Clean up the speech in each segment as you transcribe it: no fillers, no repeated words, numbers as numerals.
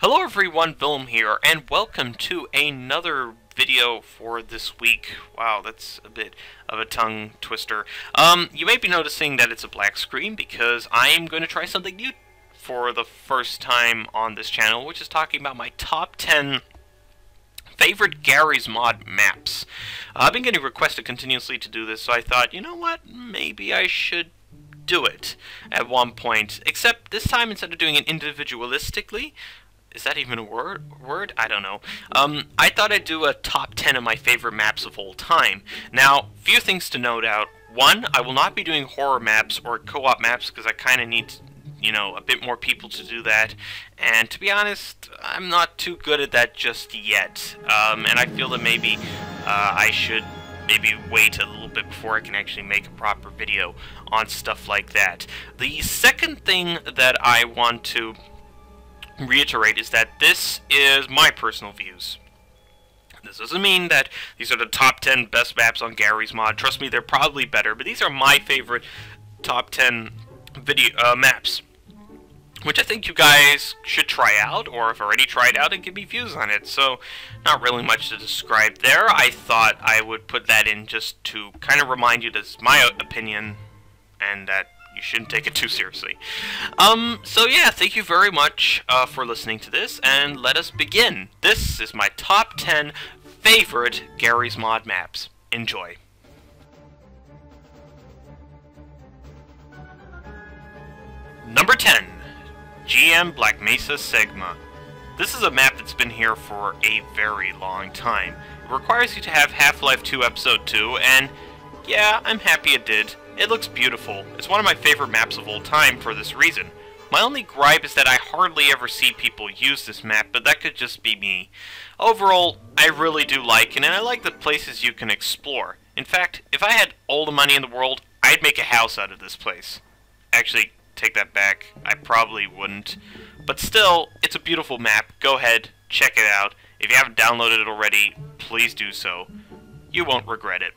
Hello everyone, Vilm here, and welcome to another video for this week. Wow, that's a bit of a tongue twister. You may be noticing that it's a black screen because I'm going to try something new for the first time on this channel, which is talking about my top 10 favorite Garry's Mod maps. I've been getting requested continuously to do this, so I thought, you know what, maybe I should do it at one point. Except this time, instead of doing it individualistically, is that even a word? I don't know. I thought I'd do a top 10 of my favorite maps of all time. Now, few things to note out. One, I will not be doing horror maps or co-op maps because I kind of need, you know, a bit more people to do that. And to be honest, I'm not too good at that just yet. And I feel that maybe I should wait a little bit before I can actually make a proper video on stuff like that. The second thing that I want to reiterate is that this is my personal views. This doesn't mean that these are the top 10 best maps on Garry's Mod. Trust me, they're probably better, but these are my favorite top 10 video maps, which I think you guys should try out, or have already tried out, and give me views on it. So, not really much to describe there. I thought I would put that in just to kind of remind you that's my opinion, and that you shouldn't take it too seriously. So yeah, thank you very much for listening to this, and let us begin. This is my top 10 favorite Garry's Mod maps. Enjoy. Number 10. GM Black Mesa Sigma. This is a map that's been here for a very long time. It requires you to have Half-Life 2 Episode 2, and yeah, I'm happy it did. It looks beautiful. It's one of my favorite maps of all time for this reason. My only gripe is that I hardly ever see people use this map, but that could just be me. Overall, I really do like it, and I like the places you can explore. In fact, if I had all the money in the world, I'd make a house out of this place. Actually, take that back. I probably wouldn't. But still, it's a beautiful map. Go ahead, check it out. If you haven't downloaded it already, please do so. You won't regret it.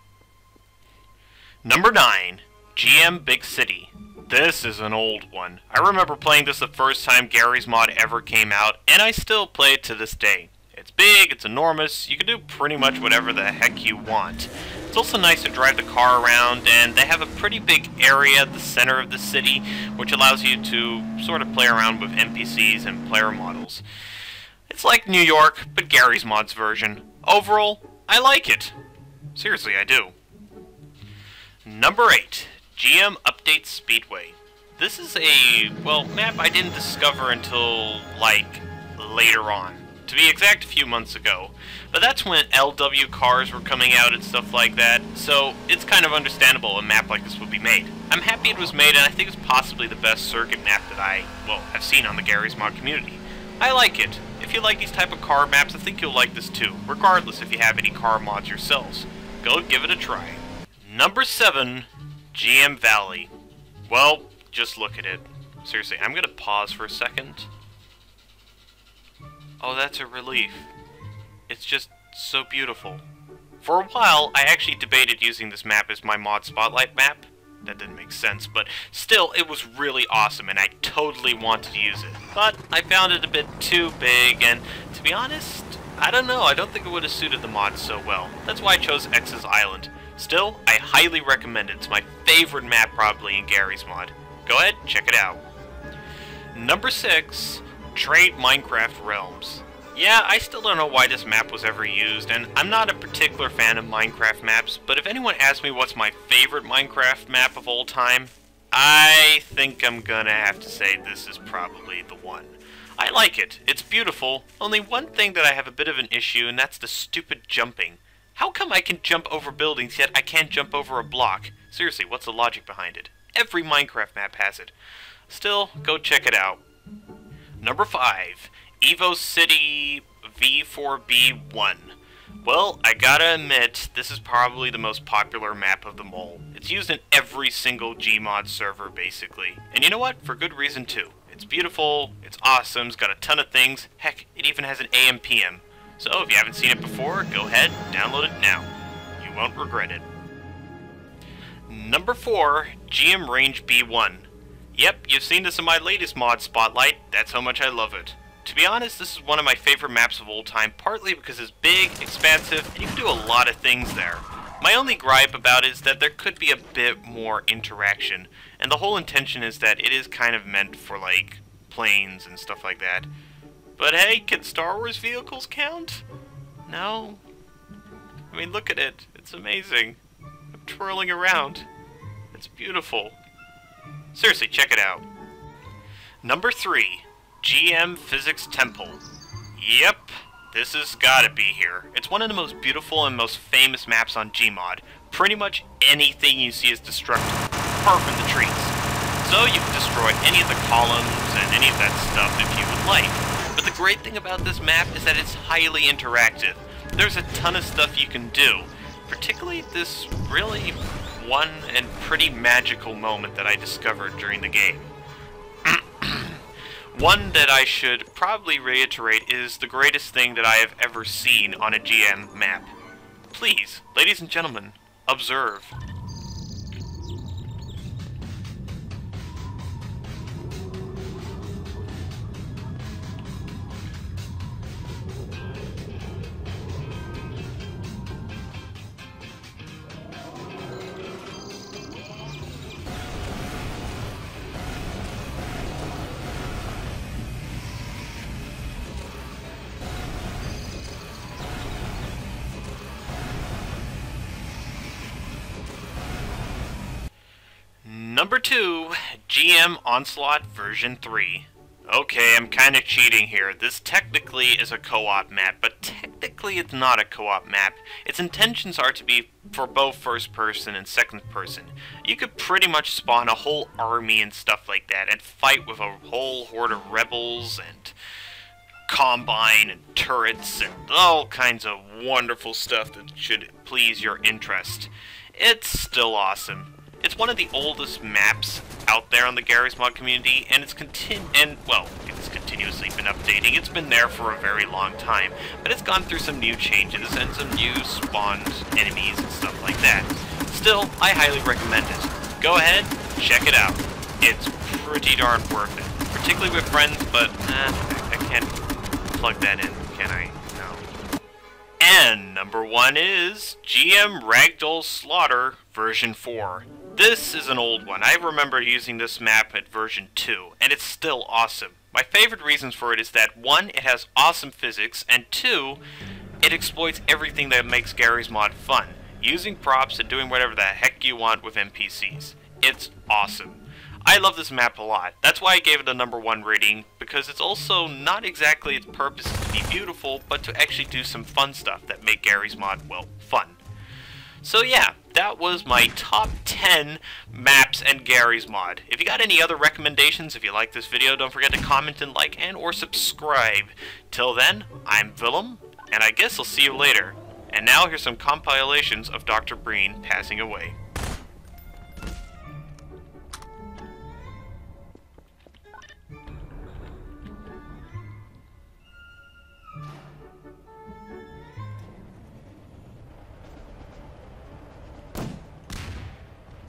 Number 9. GM Big City. This is an old one. I remember playing this the first time Garry's Mod ever came out, and I still play it to this day. It's big, it's enormous, you can do pretty much whatever the heck you want. It's also nice to drive the car around, and they have a pretty big area at the center of the city, which allows you to sort of play around with NPCs and player models. It's like New York, but Garry's Mod's version. Overall, I like it. Seriously, I do. Number 8. GM updates Speedway. This is a, well, map I didn't discover until, like, later on. To be exact, a few months ago. But that's when LW cars were coming out and stuff like that, so it's kind of understandable a map like this would be made. I'm happy it was made, and I think it's possibly the best circuit map that have seen on the Garry's Mod community. I like it. If you like these type of car maps, I think you'll like this too, regardless if you have any car mods yourselves. Go give it a try. Number 7. GM Valley. Well, just look at it. Seriously, I'm gonna pause for a second. Oh, that's a relief. It's just so beautiful. For a while, I actually debated using this map as my mod spotlight map. That didn't make sense, but still, it was really awesome, and I totally wanted to use it. But I found it a bit too big, and to be honest, I don't know, I don't think it would have suited the mod so well. That's why I chose X's Island. Still, I highly recommend it. It's my favorite map probably in Garry's Mod. Go ahead, check it out. Number 6. Trade Minecraft Realms. Yeah, I still don't know why this map was ever used, and I'm not a particular fan of Minecraft maps, but if anyone asks me what's my favorite Minecraft map of all time, I think I'm gonna have to say this is probably the one. I like it. It's beautiful. Only one thing that I have a bit of an issue, and that's the stupid jumping. How come I can jump over buildings, yet I can't jump over a block? Seriously, what's the logic behind it? Every Minecraft map has it. Still, go check it out. Number 5. Evo City V4B1. Well, I gotta admit, this is probably the most popular map of them all. It's used in every single Gmod server, basically. And you know what? For good reason, too. It's beautiful, it's awesome, it's got a ton of things. Heck, it even has an AM/PM. So, if you haven't seen it before, go ahead, download it now. You won't regret it. Number 4, GM Range B1. Yep, you've seen this in my latest mod spotlight, that's how much I love it. To be honest, this is one of my favorite maps of all time, partly because it's big, expansive, and you can do a lot of things there. My only gripe about it is that there could be a bit more interaction, and the whole intention is that it is kind of meant for, like, planes and stuff like that. But hey, can Star Wars vehicles count? No? I mean, look at it. It's amazing. I'm twirling around. It's beautiful. Seriously, check it out. Number 3. GM Physics Temple. Yep, this has gotta be here. It's one of the most beautiful and most famous maps on Gmod. Pretty much anything you see is destructible, apart from the trees. So you can destroy any of the columns and any of that stuff if you would like. But the great thing about this map is that it's highly interactive. There's a ton of stuff you can do, particularly this really one and pretty magical moment that I discovered during the game. One that I should probably reiterate is the greatest thing that I have ever seen on a GM map. Please, ladies and gentlemen, observe. Number 2, GM Onslaught version 3. Okay, I'm kinda cheating here. This technically is a co-op map, but technically it's not a co-op map. Its intentions are to be for both first person and second person. You could pretty much spawn a whole army and stuff like that, and fight with a whole horde of rebels, and combine, and turrets, and all kinds of wonderful stuff that should please your interest. It's still awesome. It's one of the oldest maps out there on the Garry's Mod community, and it's continuously been updating. It's been there for a very long time, but it's gone through some new changes and some new spawned enemies and stuff like that. Still, I highly recommend it. Go ahead, check it out. It's pretty darn worth it, particularly with friends, but I can't plug that in, can I? No. And number 1 is GM Rectal Slaughter version 4. This is an old one. I remember using this map at version 2, and it's still awesome. My favorite reasons for it is that 1, it has awesome physics, and 2, it exploits everything that makes Garry's Mod fun, using props and doing whatever the heck you want with NPCs. It's awesome. I love this map a lot. That's why I gave it a number 1 rating, because it's also not exactly its purpose to be beautiful, but to actually do some fun stuff that make Garry's Mod, well, fun. So yeah, that was my top 10 maps and Garry's Mod. If you got any other recommendations, if you like this video, don't forget to comment and like and or subscribe. Till then, I'm Willem, and I guess I'll see you later. And now here's some compilations of Dr. Breen passing away.